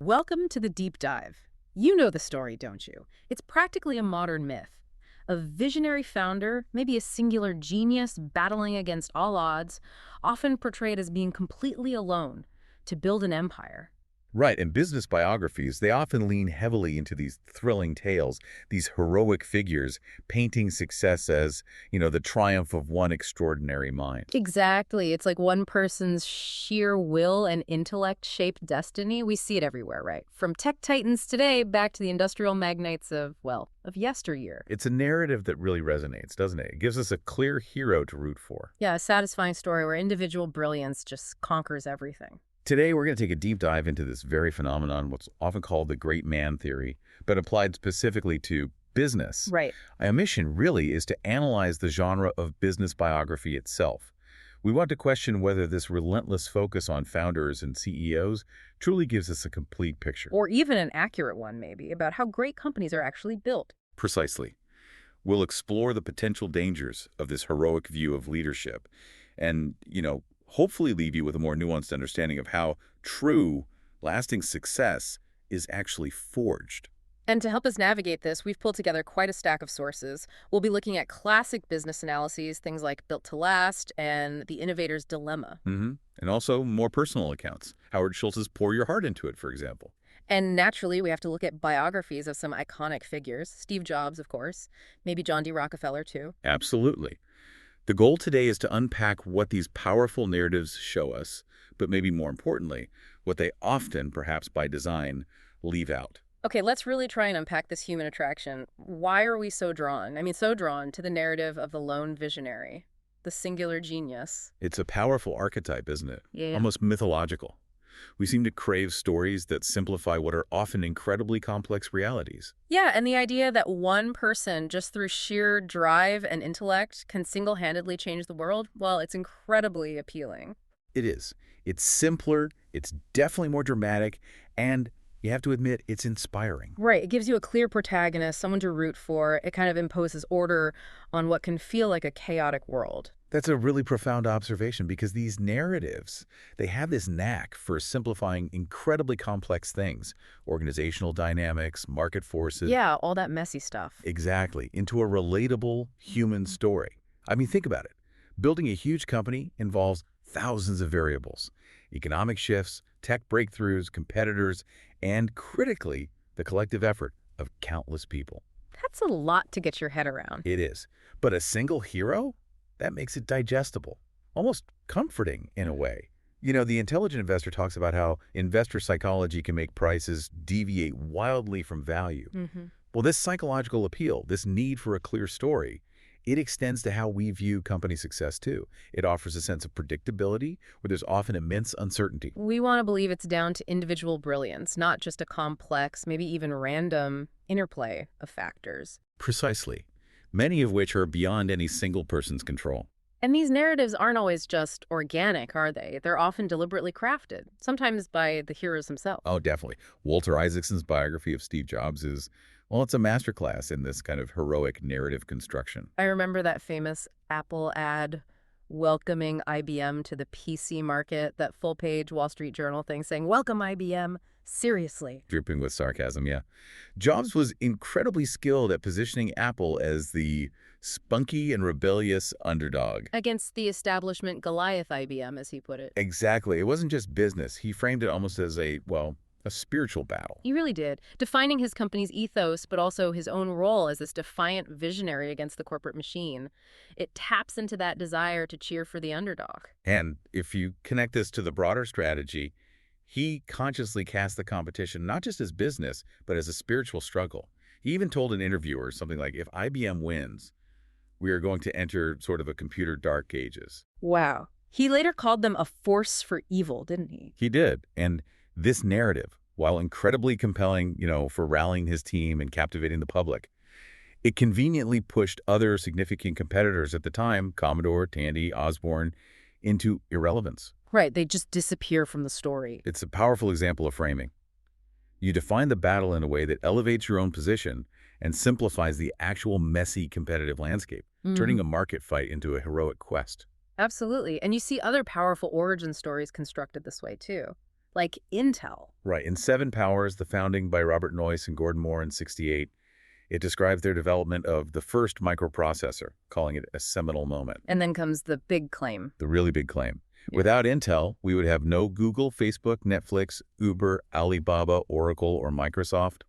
Welcome to the deep dive. You know the story, don't you? It's practically a modern myth. A visionary founder, maybe a singular genius battling against all odds, often portrayed as being completely alone to build an empire. Right, and business biographies, they often lean heavily into these thrilling tales, these heroic figures, painting success as, the triumph of one extraordinary mind. Exactly. It's like one person's sheer will and intellect shaped destiny. We see it everywhere, right? From tech titans today back to the industrial magnates of yesteryear. It's a narrative that really resonates, doesn't it? It gives us a clear hero to root for. Yeah, a satisfying story where individual brilliance just conquers everything. Today, we're going to take a deep dive into this very phenomenon, what's often called the great man theory, but applied specifically to business. Right. Our mission really is to analyze the genre of business biography itself. We want to question whether this relentless focus on founders and CEOs truly gives us a complete picture. Or even an accurate one, maybe, about how great companies are actually built. Precisely. We'll explore the potential dangers of this heroic view of leadership and, hopefully leave you with a more nuanced understanding of how true, lasting success is actually forged. And to help us navigate this, we've pulled together quite a stack of sources. We'll be looking at classic business analyses, things like Built to Last and The Innovator's Dilemma. And also more personal accounts. Howard Schultz's Pour Your Heart Into It, for example. And naturally, we have to look at biographies of some iconic figures. Steve Jobs, of course. Maybe John D. Rockefeller, too. Absolutely. The goal today is to unpack what these powerful narratives show us, but maybe more importantly, what they often, perhaps by design, leave out. Okay, let's really try and unpack this human attraction. Why are we so drawn? So drawn to the narrative of the lone visionary, the singular genius. It's a powerful archetype, isn't it? Yeah. Almost mythological. We seem to crave stories that simplify what are often incredibly complex realities. Yeah, and the idea that one person, just through sheer drive and intellect, can single-handedly change the world, well, it's incredibly appealing. It is. It's simpler, it's definitely more dramatic, and you have to admit, it's inspiring. Right, it gives you a clear protagonist, someone to root for. It kind of imposes order on what can feel like a chaotic world. That's a really profound observation because these narratives, they have this knack for simplifying incredibly complex things, organizational dynamics, market forces. Yeah, all that messy stuff. Exactly, into a relatable human story. Think about it. Building a huge company involves thousands of variables, economic shifts, tech breakthroughs, competitors, and critically, the collective effort of countless people. That's a lot to get your head around. It is. But a single hero? That makes it digestible, almost comforting in a way. The intelligent investor talks about how investor psychology can make prices deviate wildly from value. Well, this psychological appeal, this need for a clear story, it extends to how we view company success too. It offers a sense of predictability where there's often immense uncertainty. We want to believe it's down to individual brilliance, not just a complex, maybe even random interplay of factors. Precisely. Many of which are beyond any single person's control. And these narratives aren't always just organic, are they? They're often deliberately crafted, sometimes by the heroes themselves. Oh, definitely. Walter Isaacson's biography of Steve Jobs is, well, it's a masterclass in this kind of heroic narrative construction. I remember that famous Apple ad welcoming IBM to the PC market, that full-page Wall Street Journal thing saying, "Welcome, IBM. Seriously." Dripping with sarcasm, yeah. Jobs was incredibly skilled at positioning Apple as the spunky and rebellious underdog. Against the establishment Goliath IBM, as he put it. Exactly. It wasn't just business. He framed it almost as a spiritual battle. He really did, defining his company's ethos, but also his own role as this defiant visionary against the corporate machine. It taps into that desire to cheer for the underdog. And if you connect this to the broader strategy, he consciously cast the competition not just as business, but as a spiritual struggle. He even told an interviewer something like, if IBM wins, we are going to enter sort of a computer dark ages. Wow. He later called them a force for evil, didn't he? He did. And this narrative, while incredibly compelling, for rallying his team and captivating the public, it conveniently pushed other significant competitors at the time, Commodore, Tandy, Osborne, into irrelevance. Right, they just disappear from the story. It's a powerful example of framing. You define the battle in a way that elevates your own position and simplifies the actual messy competitive landscape, turning a market fight into a heroic quest. Absolutely. And you see other powerful origin stories constructed this way, too. like Intel. Right. In Seven Powers, the founding by Robert Noyce and Gordon Moore in '68, it describes their development of the first microprocessor, calling it a seminal moment. And then comes the big claim. The really big claim. Yeah. Without Intel, we would have no Google, Facebook, Netflix, Uber, Alibaba, Oracle, or Microsoft.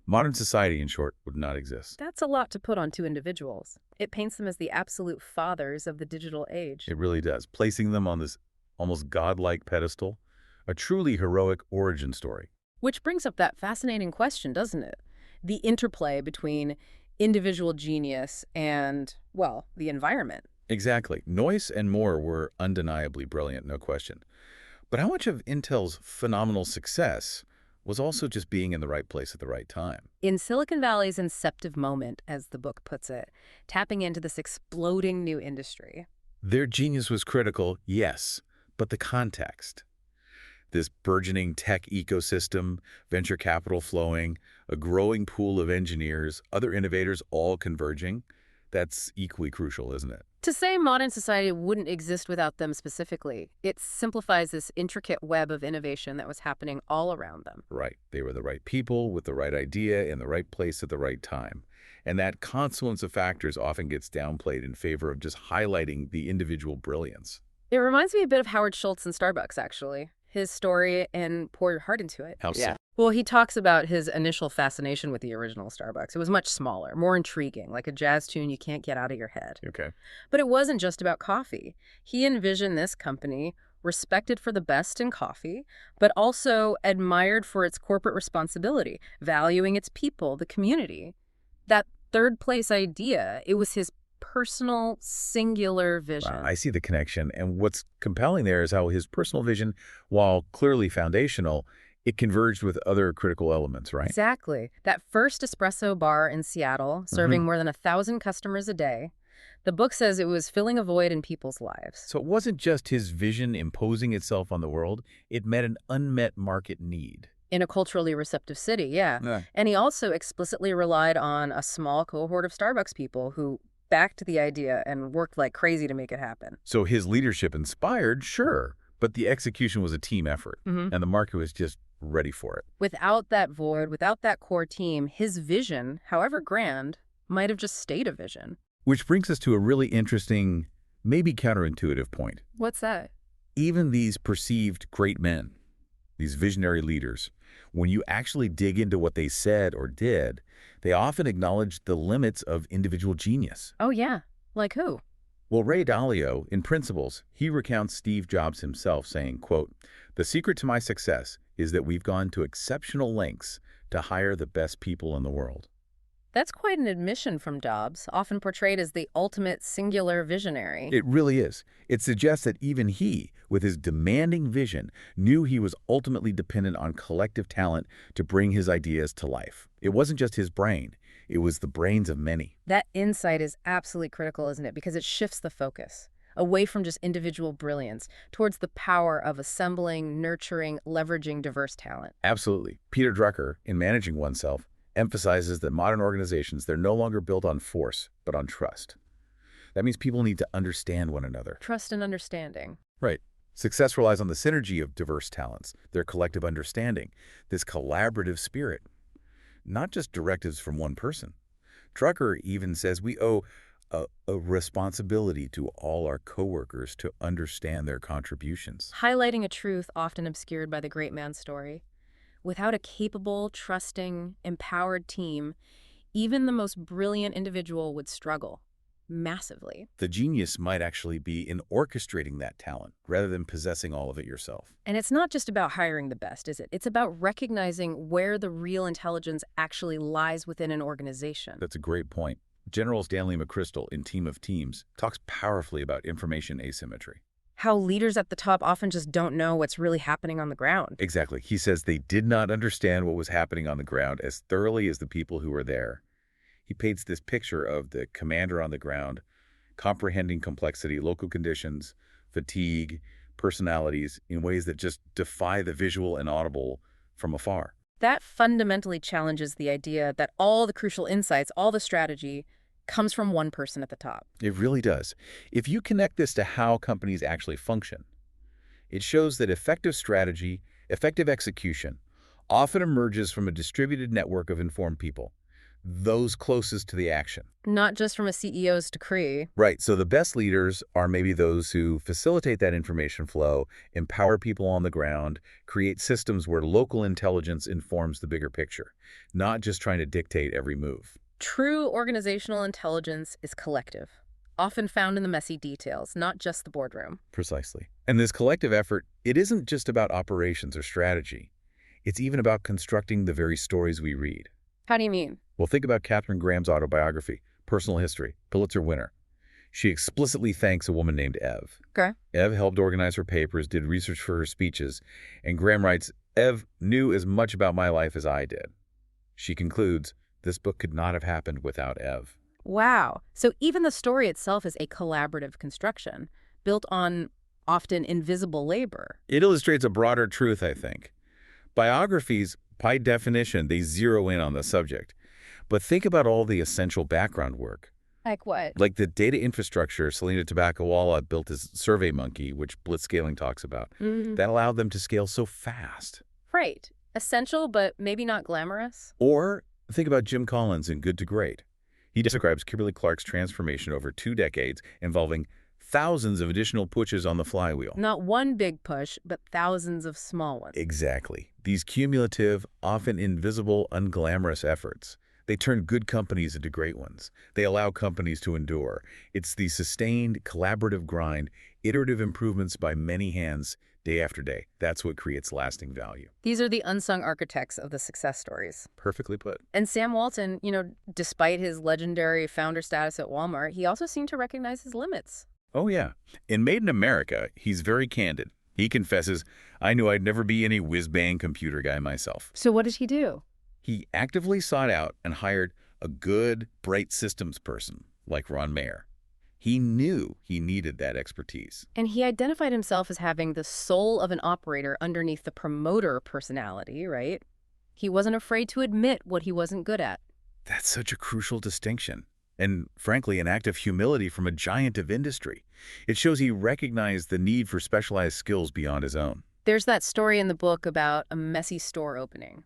Modern society, in short, would not exist. That's a lot to put on two individuals. It paints them as the absolute fathers of the digital age. It really does, placing them on this almost godlike pedestal, a truly heroic origin story. Which brings up that fascinating question, doesn't it? The interplay between individual genius and, well, the environment. Exactly. Noyce and Moore were undeniably brilliant, no question. But how much of Intel's phenomenal success was also just being in the right place at the right time? In Silicon Valley's inceptive moment, as the book puts it, tapping into this exploding new industry. Their genius was critical, yes, but the context. This burgeoning tech ecosystem, venture capital flowing, a growing pool of engineers, other innovators all converging, that's equally crucial, isn't it? To say modern society wouldn't exist without them specifically, it simplifies this intricate web of innovation that was happening all around them. Right. They were the right people with the right idea in the right place at the right time. And that confluence of factors often gets downplayed in favor of just highlighting the individual brilliance. It reminds me a bit of Howard Schultz in Starbucks, actually. His story and Pour Your Heart Into It. How so? Well, he talks about his initial fascination with the original Starbucks. It was much smaller, more intriguing, like a jazz tune you can't get out of your head. Okay. But it wasn't just about coffee. He envisioned this company respected for the best in coffee, but also admired for its corporate responsibility, valuing its people, the community. That third place idea, it was his personal, singular vision. Wow, I see the connection. And what's compelling there is how his personal vision, while clearly foundational, it converged with other critical elements, right? Exactly. That first espresso bar in Seattle, serving more than 1,000 customers a day, the book says it was filling a void in people's lives. So it wasn't just his vision imposing itself on the world, it met an unmet market need. In a culturally receptive city, yeah. And he also explicitly relied on a small cohort of Starbucks people who backed the idea and worked like crazy to make it happen. So his leadership inspired, sure, but the execution was a team effort, and the market was just ready for it. Without that void, without that core team, his vision, however grand, might have just stayed a vision. Which brings us to a really interesting, maybe counterintuitive point. What's that? Even these perceived great men, these visionary leaders, when you actually dig into what they said or did, they often acknowledge the limits of individual genius. Oh, yeah. Like who? Well, Ray Dalio, in Principles, he recounts Steve Jobs himself saying, quote, "The secret to my success is that we've gone to exceptional lengths to hire the best people in the world." That's quite an admission from Jobs, often portrayed as the ultimate singular visionary. It really is. It suggests that even he, with his demanding vision, knew he was ultimately dependent on collective talent to bring his ideas to life. It wasn't just his brain. It was the brains of many. That insight is absolutely critical, isn't it? Because it shifts the focus away from just individual brilliance towards the power of assembling, nurturing, leveraging diverse talent. Absolutely. Peter Drucker, in Managing Oneself, emphasizes that modern organizations, they're no longer built on force, but on trust. That means people need to understand one another. Trust and understanding. Right. Success relies on the synergy of diverse talents, their collective understanding, this collaborative spirit, not just directives from one person. Drucker even says we owe a responsibility to all our coworkers to understand their contributions. Highlighting a truth often obscured by the great man's story. Without a capable, trusting, empowered team, even the most brilliant individual would struggle massively. The genius might actually be in orchestrating that talent rather than possessing all of it yourself. And it's not just about hiring the best, is it? It's about recognizing where the real intelligence actually lies within an organization. That's a great point. General Stanley McChrystal in Team of Teams talks powerfully about information asymmetry. How leaders at the top often just don't know what's really happening on the ground. Exactly. He says they did not understand what was happening on the ground as thoroughly as the people who were there. He paints this picture of the commander on the ground, comprehending complexity, local conditions, fatigue, personalities in ways that just defy the visual and audible from afar. That fundamentally challenges the idea that all the crucial insights, all the strategy, comes from one person at the top. It really does. If you connect this to how companies actually function, it shows that effective strategy, Effective execution often emerges from a distributed network of informed people, those closest to the action. Not just from a CEO's decree. Right, so the best leaders are maybe those who facilitate that information flow, empower people on the ground, create systems where local intelligence informs the bigger picture, not just trying to dictate every move. True organizational intelligence is collective, often found in the messy details, not just the boardroom. Precisely. And this collective effort, it isn't just about operations or strategy. It's even about constructing the very stories we read. How do you mean? Well, think about Katharine Graham's autobiography, Personal History, Pulitzer winner. She explicitly thanks a woman named Ev. Okay. Ev helped organize her papers, did research for her speeches, and Graham writes, Ev knew as much about my life as I did. She concludes, this book could not have happened without Ev. Wow. So even the story itself is a collaborative construction, built on often invisible labor. It illustrates a broader truth, I think. Biographies, by definition, they zero in on the subject. But think about all the essential background work. Like what? Like the data infrastructure Selena Tabakawala built as SurveyMonkey, which blitzscaling talks about, that allowed them to scale so fast. Right. Essential, but maybe not glamorous. Or think about Jim Collins in Good to Great. He describes Kimberly-Clark's transformation over 2 decades, involving thousands of additional pushes on the flywheel. Not one big push, but thousands of small ones. Exactly. These cumulative, often invisible, unglamorous efforts. They turn good companies into great ones. They allow companies to endure. It's the sustained, collaborative grind, iterative improvements by many hands, day after day. That's what creates lasting value. These are the unsung architects of the success stories. Perfectly put. And Sam Walton, despite his legendary founder status at Walmart, he also seemed to recognize his limits. Oh, yeah. In Made in America, he's very candid. He confesses, I knew I'd never be any whiz-bang computer guy myself. So what did he do? He actively sought out and hired a good, bright systems person like Ron Mayer. He knew he needed that expertise. And he identified himself as having the soul of an operator underneath the promoter personality, right? He wasn't afraid to admit what he wasn't good at. That's such a crucial distinction. And frankly, an act of humility from a giant of industry. It shows he recognized the need for specialized skills beyond his own. There's that story in the book about a messy store opening.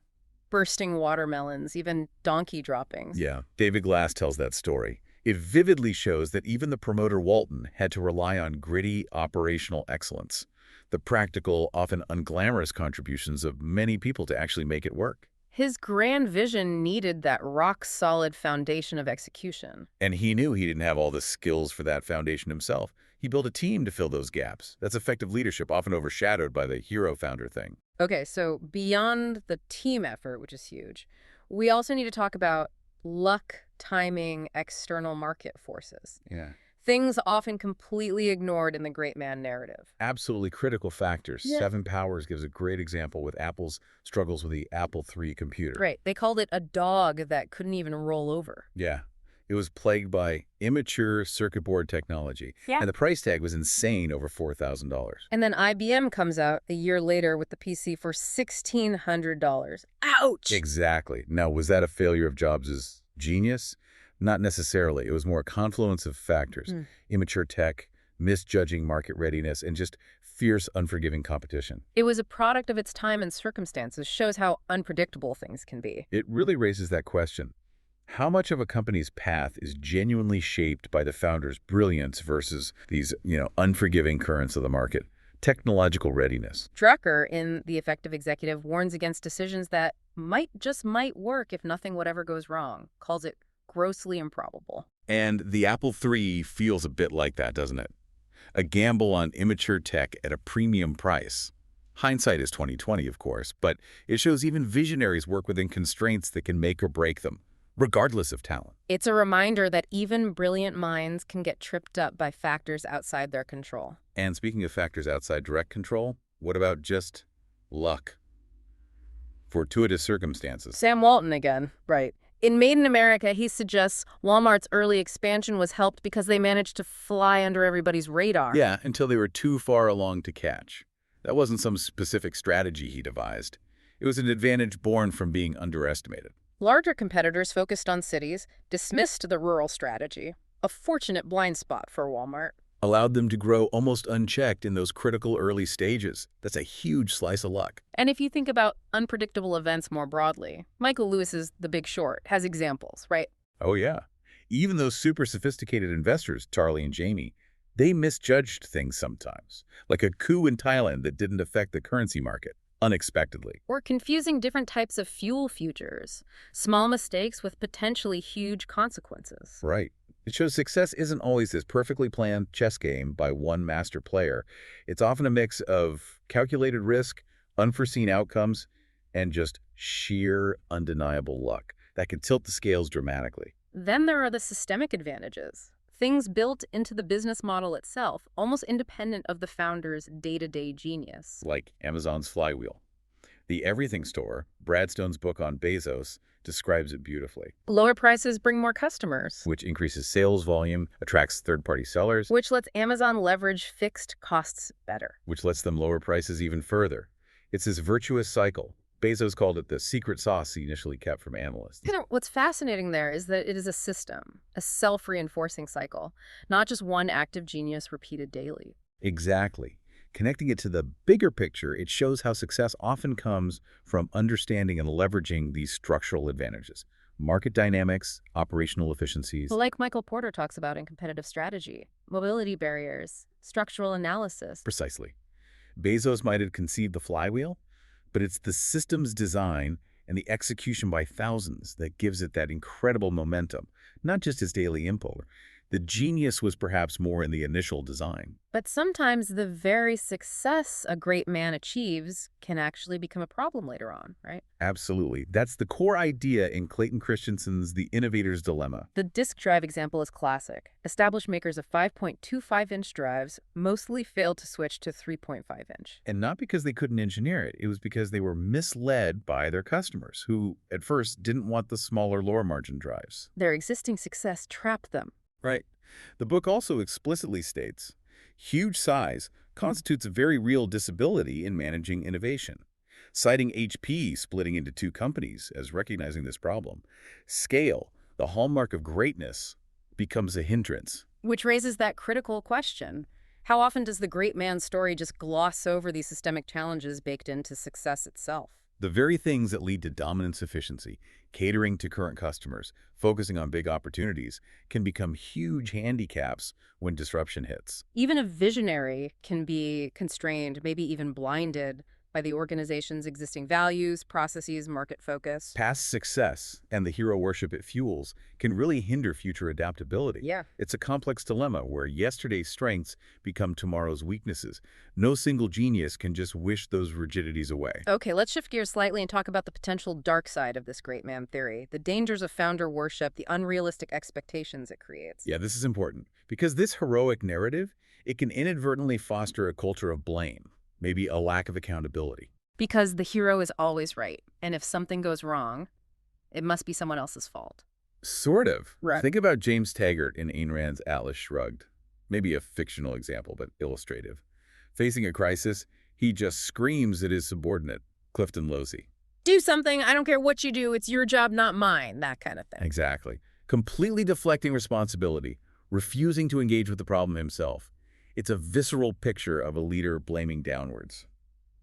Bursting watermelons, even donkey droppings. Yeah, David Glass tells that story. It vividly shows that even the promoter Walton had to rely on gritty operational excellence, the practical, often unglamorous contributions of many people to actually make it work. His grand vision needed that rock-solid foundation of execution. And he knew he didn't have all the skills for that foundation himself. He built a team to fill those gaps. That's effective leadership, often overshadowed by the hero founder thing. Okay, so beyond the team effort, which is huge, we also need to talk about luck, timing, external market forces. Yeah. Things often completely ignored in the great man narrative. Absolutely critical factors. Yeah. 7 Powers gives a great example with Apple's struggles with the Apple III computer. Right. They called it a dog that couldn't even roll over. Yeah. It was plagued by immature circuit board technology. Yeah. And the price tag was insane, over $4,000. And then IBM comes out a year later with the PC for $1,600. Ouch! Exactly. Now, was that a failure of Jobs' genius? Not necessarily. It was more a confluence of factors. Immature tech, misjudging market readiness, and just fierce, unforgiving competition. It was a product of its time and circumstances, shows how unpredictable things can be. It really raises that question. How much of a company's path is genuinely shaped by the founder's brilliance versus these, unforgiving currents of the market? Technological readiness. Drucker, in The Effective Executive, warns against decisions that might work if nothing whatever goes wrong, calls it grossly improbable. And the Apple III feels a bit like that, doesn't it? A gamble on immature tech at a premium price. Hindsight is 20/20, of course, but it shows even visionaries work within constraints that can make or break them, regardless of talent. It's a reminder that even brilliant minds can get tripped up by factors outside their control. And speaking of factors outside direct control, what about just luck? Fortuitous circumstances. Sam Walton again, right. In Made in America, he suggests Walmart's early expansion was helped because they managed to fly under everybody's radar. Yeah, until they were too far along to catch. That wasn't some specific strategy he devised. It was an advantage born from being underestimated. Larger competitors focused on cities, dismissed the rural strategy. A fortunate blind spot for Walmart. allowed them to grow almost unchecked in those critical early stages. That's a huge slice of luck. And if you think about unpredictable events more broadly, Michael Lewis's The Big Short has examples, right? Oh, yeah. Even those super sophisticated investors, Charlie and Jamie, they misjudged things sometimes, like a coup in Thailand that didn't affect the currency market unexpectedly. Or confusing different types of fuel futures, small mistakes with potentially huge consequences. Right. It shows success isn't always this perfectly planned chess game by one master player. It's often a mix of calculated risk, unforeseen outcomes, and just sheer undeniable luck that can tilt the scales dramatically. Then there are the systemic advantages, things built into the business model itself, almost independent of the founder's day-to-day genius. Like Amazon's flywheel. The Everything Store, Brad Stone's book on Bezos, describes it beautifully, Lower prices bring more customers, which increases sales volume, attracts third-party sellers, which lets Amazon leverage fixed costs better. which lets them lower prices even further. It's this virtuous cycle. Bezos called it the secret sauce he initially kept from analysts. What's fascinating there is that it is a system, a self-reinforcing cycle, not just one act of genius repeated daily. Exactly. Connecting it to the bigger picture, it shows how success often comes from understanding and leveraging these structural advantages. Market dynamics, operational efficiencies. Like Michael Porter talks about in Competitive Strategy, mobility barriers, structural analysis. Precisely. Bezos might have conceived the flywheel, but it's the system's design and the execution by thousands that gives it that incredible momentum, not just its daily impulse. The genius was perhaps more in the initial design. But sometimes the very success a great man achieves can actually become a problem later on, right? Absolutely. That's the core idea in Clayton Christensen's The Innovator's Dilemma. The disk drive example is classic. Established makers of 5.25-inch drives mostly failed to switch to 3.5-inch. And not because they couldn't engineer it. It was because they were misled by their customers, who at first didn't want the smaller, lower margin drives. Their existing success trapped them. Right. The book also explicitly states, huge size constitutes a very real disability in managing innovation, citing HP splitting into two companies as recognizing this problem. Scale, the hallmark of greatness, becomes a hindrance. Which raises that critical question. How often does the great man's story just gloss over these systemic challenges baked into success itself? The very things that lead to dominance efficiency, catering to current customers, focusing on big opportunities, can become huge handicaps when disruption hits. Even a visionary can be constrained, maybe even blinded, by the organization's existing values, processes, market focus. Past success and the hero worship it fuels can really hinder future adaptability. Yeah. It's a complex dilemma where yesterday's strengths become tomorrow's weaknesses. No single genius can just wish those rigidities away. Okay, let's shift gears slightly and talk about the potential dark side of this great man theory, the dangers of founder worship, the unrealistic expectations it creates. Yeah, this is important because this heroic narrative, it can inadvertently foster a culture of blame, maybe a lack of accountability. Because the hero is always right, and if something goes wrong, it must be someone else's fault. Sort of. Right. Think about James Taggart in Ayn Rand's Atlas Shrugged. Maybe a fictional example, but illustrative. Facing a crisis, he just screams at his subordinate, Clifton Losey. Do something, I don't care what you do, it's your job, not mine, that kind of thing. Exactly. Completely deflecting responsibility, refusing to engage with the problem himself. It's a visceral picture of a leader blaming downwards.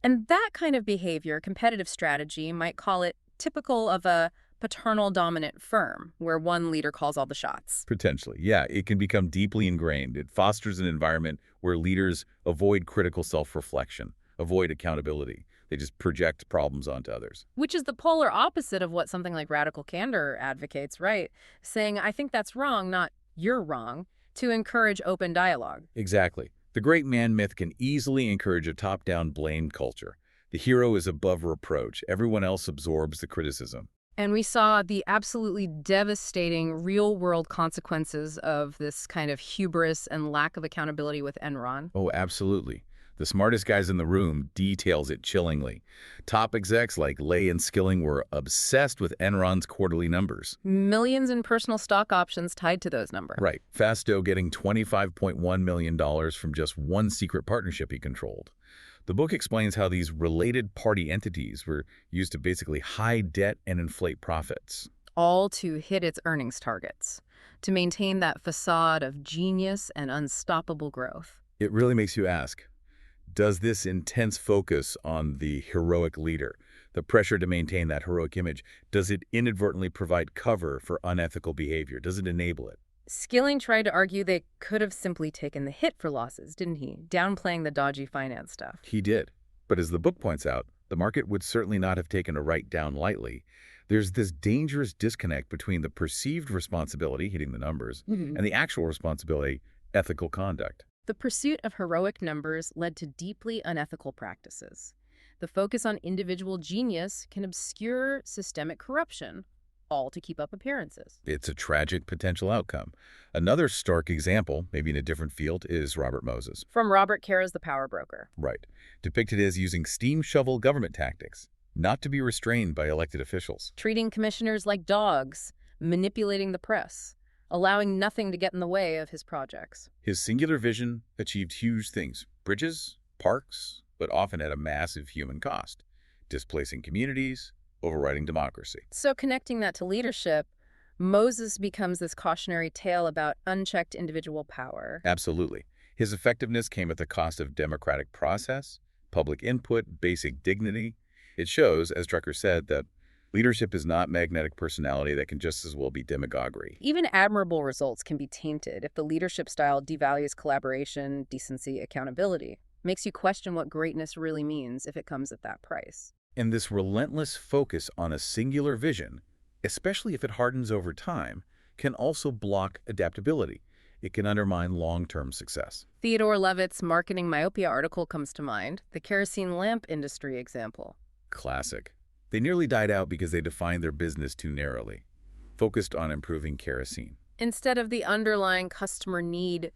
And that kind of behavior, competitive strategy, might call it typical of a paternal dominant firm, where one leader calls all the shots. Potentially, yeah. It can become deeply ingrained. It fosters an environment where leaders avoid critical self-reflection, avoid accountability. They just project problems onto others. Which is the polar opposite of what something like radical candor advocates, right? Saying, I think that's wrong, not you're wrong, to encourage open dialogue. Exactly. The great man myth can easily encourage a top-down blame culture. The hero is above reproach. Everyone else absorbs the criticism. And we saw the absolutely devastating real-world consequences of this kind of hubris and lack of accountability with Enron. Oh, absolutely. The smartest guys in the room details it chillingly. Top execs like Lay and Skilling were obsessed with Enron's quarterly numbers. Millions in personal stock options tied to those numbers. Right. Fasto getting $25.1 million from just one secret partnership he controlled. The book explains how these related party entities were used to basically hide debt and inflate profits. All to hit its earnings targets. to maintain that facade of genius and unstoppable growth. It really makes you ask, does this intense focus on the heroic leader, the pressure to maintain that heroic image, does it inadvertently provide cover for unethical behavior? Does it enable it? Skilling tried to argue they could have simply taken the hit for losses, didn't he? Downplaying the dodgy finance stuff. He did. But as the book points out, the market would certainly not have taken a write down lightly. There's this dangerous disconnect between the perceived responsibility, hitting the numbers, and the actual responsibility, ethical conduct. The pursuit of heroic numbers led to deeply unethical practices. The focus on individual genius can obscure systemic corruption, all to keep up appearances. It's a tragic potential outcome. Another stark example, maybe in a different field, is Robert Moses. From Robert Cara's The Power Broker. Right. Depicted as using steam shovel government tactics, not to be restrained by elected officials. Treating commissioners like dogs, manipulating the press, allowing nothing to get in the way of his projects. His singular vision achieved huge things. Bridges, parks, but often at a massive human cost. Displacing communities, overriding democracy. So connecting that to leadership, Moses becomes this cautionary tale about unchecked individual power. Absolutely. His effectiveness came at the cost of democratic process, public input, basic dignity. It shows, as Drucker said, that leadership is not magnetic personality that can just as well be demagoguery. Even admirable results can be tainted if the leadership style devalues collaboration, decency, accountability. Makes you question what greatness really means if it comes at that price. And this relentless focus on a singular vision, especially if it hardens over time, can also block adaptability. It can undermine long-term success. Theodore Levitt's Marketing Myopia article comes to mind, the kerosene lamp industry example. Classic. They nearly died out because they defined their business too narrowly, focused on improving kerosene. Instead of the underlying customer need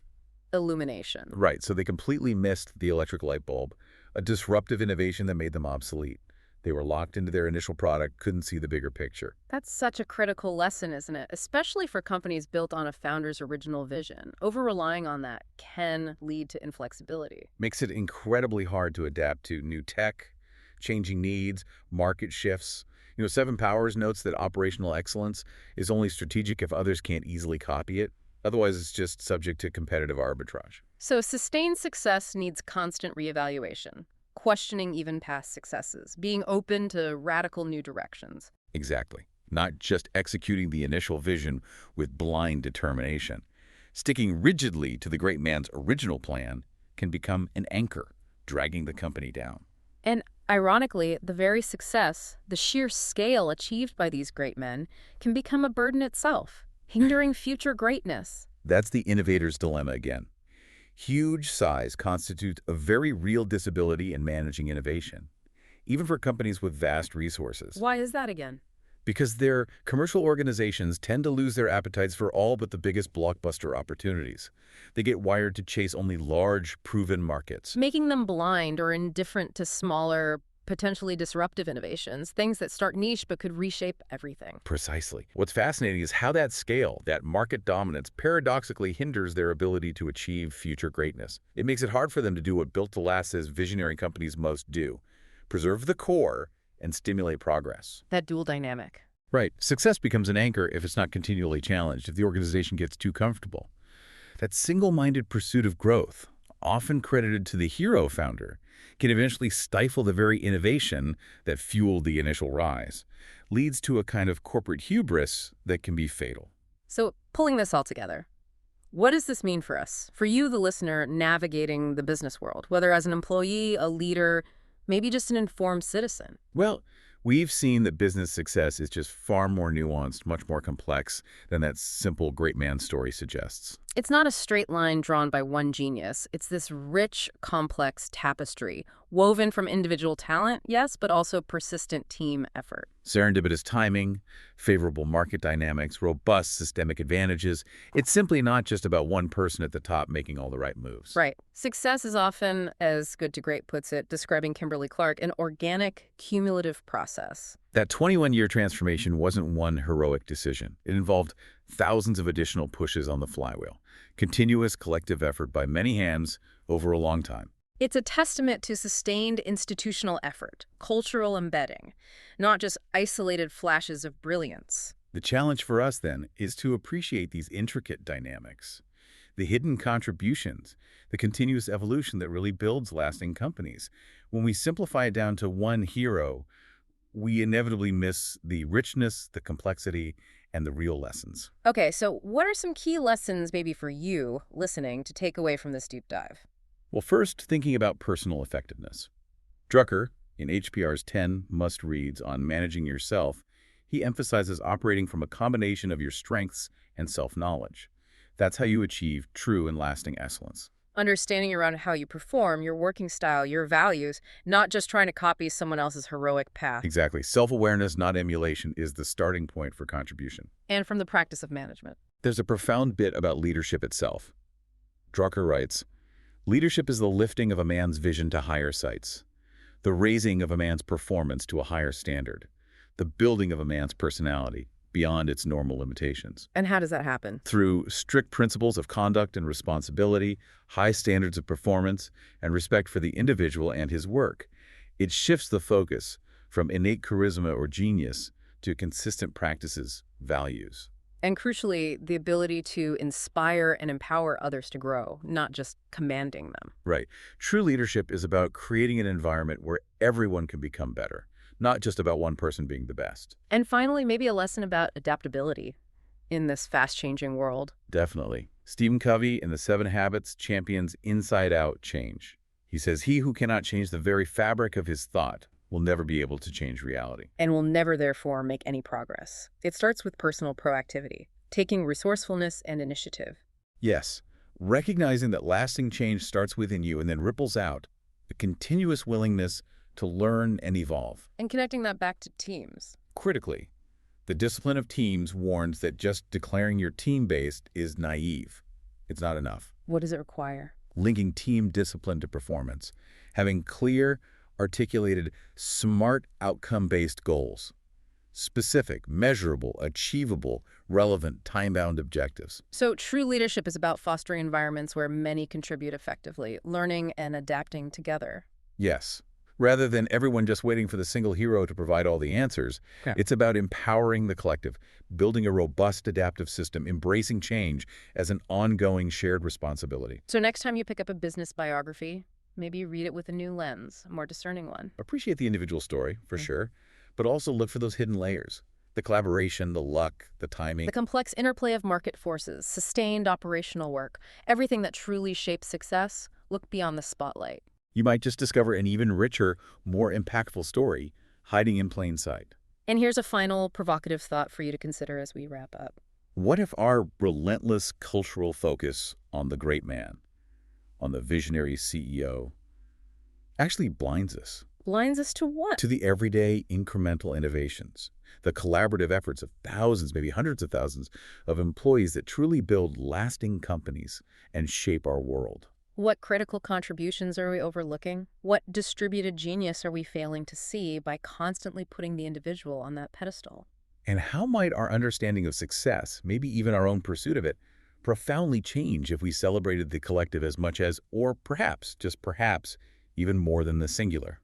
illumination. Right, so they completely missed the electric light bulb, a disruptive innovation that made them obsolete. They were locked into their initial product, couldn't see the bigger picture. That's such a critical lesson, isn't it? Especially for companies built on a founder's original vision. Over-relying on that can lead to inflexibility. Makes it incredibly hard to adapt to new tech, changing needs, market shifts. Seven Powers notes that operational excellence is only strategic if others can't easily copy it. Otherwise, it's just subject to competitive arbitrage. So sustained success needs constant reevaluation, questioning even past successes, being open to radical new directions. Exactly. Not just executing the initial vision with blind determination. Sticking rigidly to the great man's original plan can become an anchor, dragging the company down. And ironically, the very success, the sheer scale achieved by these great men, can become a burden itself, hindering future greatness. That's the innovator's dilemma again. Huge size constitutes a very real disability in managing innovation, even for companies with vast resources. Why is that again? Because their commercial organizations tend to lose their appetites for all but the biggest blockbuster opportunities. They get wired to chase only large, proven markets. Making them blind or indifferent to smaller, potentially disruptive innovations, things that start niche but could reshape everything. Precisely. What's fascinating is how that scale, that market dominance, paradoxically hinders their ability to achieve future greatness. It makes it hard for them to do what built to last says visionary companies most do: preserve the core and stimulate progress. That dual dynamic. Right. Success becomes an anchor if it's not continually challenged, if the organization gets too comfortable. That single-minded pursuit of growth, often credited to the hero founder, can eventually stifle the very innovation that fueled the initial rise, leads to a kind of corporate hubris that can be fatal. So, pulling this all together, what does this mean for us? For you, the listener, navigating the business world, whether as an employee, a leader, maybe just an informed citizen? Well, we've seen that business success is just far more nuanced, much more complex than that simple great man story suggests. It's not a straight line drawn by one genius. It's this rich, complex tapestry, woven from individual talent, yes, but also persistent team effort. Serendipitous timing, favorable market dynamics, robust systemic advantages. It's simply not just about one person at the top making all the right moves. Right. Success is often, as Good to Great puts it, describing Kimberly Clark, an organic, cumulative process. That 21-year transformation wasn't one heroic decision. It involved thousands of additional pushes on the flywheel, continuous collective effort by many hands over a long time. It's a testament to sustained institutional effort, cultural embedding, not just isolated flashes of brilliance. The challenge for us, then, is to appreciate these intricate dynamics, the hidden contributions, the continuous evolution that really builds lasting companies. When we simplify it down to one hero, we inevitably miss the richness, the complexity, and the real lessons. Okay, so what are some key lessons maybe for you listening to take away from this deep dive? Well, first, thinking about personal effectiveness. Drucker, in HPR's 10 must-reads on managing yourself, he emphasizes operating from a combination of your strengths and self-knowledge. That's how you achieve true and lasting excellence. Understanding around how you perform, your working style, your values, not just trying to copy someone else's heroic path. Exactly. Self-awareness, not emulation, is the starting point for contribution. And from the practice of management. There's a profound bit about leadership itself. Drucker writes, "Leadership is the lifting of a man's vision to higher heights, the raising of a man's performance to a higher standard, the building of a man's personality beyond its normal limitations. And how does that happen? Through strict principles of conduct and responsibility, high standards of performance, and respect for the individual and his work, it shifts the focus from innate charisma or genius to consistent practices, values." And crucially, the ability to inspire and empower others to grow, not just commanding them. Right. True leadership is about creating an environment where everyone can become better, not just about one person being the best. And finally, maybe a lesson about adaptability in this fast-changing world. Definitely. Stephen Covey in The 7 Habits champions inside-out change. He says, "He who cannot change the very fabric of his thought will never be able to change reality." And will never, therefore, make any progress. It starts with personal proactivity, taking resourcefulness and initiative. Yes, recognizing that lasting change starts within you and then ripples out, a continuous willingness to learn and evolve. And connecting that back to teams. Critically, the discipline of teams warns that just declaring you're team-based is naive. It's not enough. What does it require? Linking team discipline to performance, having clear, articulated, smart outcome-based goals, specific, measurable, achievable, relevant, time-bound objectives. So true leadership is about fostering environments where many contribute effectively, learning and adapting together. Yes. Rather than everyone just waiting for the single hero to provide all the answers, it's about empowering the collective, building a robust adaptive system, embracing change as an ongoing shared responsibility. So next time you pick up a business biography, maybe read it with a new lens, a more discerning one. Appreciate the individual story, for sure, but also look for those hidden layers. The collaboration, the luck, the timing. The complex interplay of market forces, sustained operational work, everything that truly shapes success, look beyond the spotlight. You might just discover an even richer, more impactful story hiding in plain sight. And here's a final provocative thought for you to consider as we wrap up. What if our relentless cultural focus on the great man, on the visionary CEO, actually blinds us? Blinds us to what? To the everyday incremental innovations, the collaborative efforts of thousands, maybe hundreds of thousands, of employees that truly build lasting companies and shape our world. What critical contributions are we overlooking? What distributed genius are we failing to see by constantly putting the individual on that pedestal? And how might our understanding of success, maybe even our own pursuit of it, profoundly change if we celebrated the collective as much as, or perhaps, just perhaps, even more than the singular?